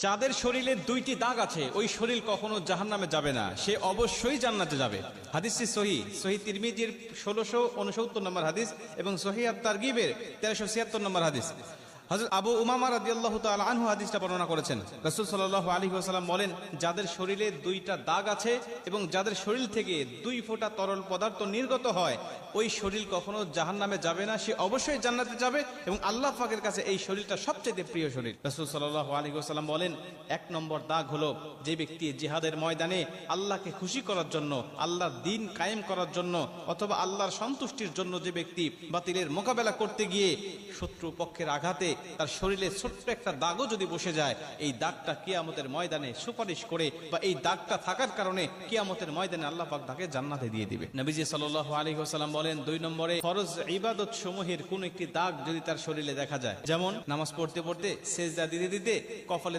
যাদের শরীরে দুইটি দাগ আছে ওই শরীর কখনো জাহান্নামে যাবে না, সে অবশ্যই জান্নাতে যাবে। হাদিসটি সহিহ তিরমিজির 1669 নম্বর হাদিস এবং সহিহ আত-তারগিবের 1376 নম্বর হাদিস। হযরত আবু উমামা রাদিয়াল্লাহু তাআলা আনহু হাদিসটা বর্ণনা করেছেন। রাসূল সাল্লাল্লাহু আলাইহি ওয়াসাল্লাম বলেন, যাদের শরীরে দুইটা দাগ আছে এবং যাদের শরীর থেকে 2 ফোঁটা তরল পদার্থ নির্গত হয় ওই শরীর কখনো জাহান্নামে যাবে না, সে অবশ্যই জান্নাতে যাবে এবং আল্লাহ পাকের কাছে এই শরীরটা সবচেয়ে প্রিয় শরীর। রাসূল সাল্লাল্লাহু আলাইহি ওয়াসাল্লাম বলেন, 1 নম্বর দাগ হলো যে ব্যক্তি জিহাদের ময়দানে আল্লাহকে খুশি করার জন্য, আল্লাহর দ্বীন কায়েম করার জন্য অথবা আল্লাহর সন্তুষ্টির জন্য যে ব্যক্তি বাতিলের মোকাবেলা করতে গিয়ে শত্রু পক্ষের আঘাতে তার শরীরে ছোট্ট একটা দাগও যদি বসে যায়, এই দাগটা কিয়ামতের ময়দানে সুপারিশ করে বা এই দাগটা থাকার কারণে কিয়ামতের ময়দানে আল্লাহ পাক তাকে জান্নাতে দিয়ে দিবে। নবীজি সাল্লাল্লাহু আলাইহি ওয়াসাল্লাম বলেন, 2 নম্বরে ফরজ ইবাদত সমূহের কোন একটি দাগ যদি তার শরীরে দেখা যায়, যেমন নামাজ পড়তে পড়তে সেজদা দিতে দিতে কপালে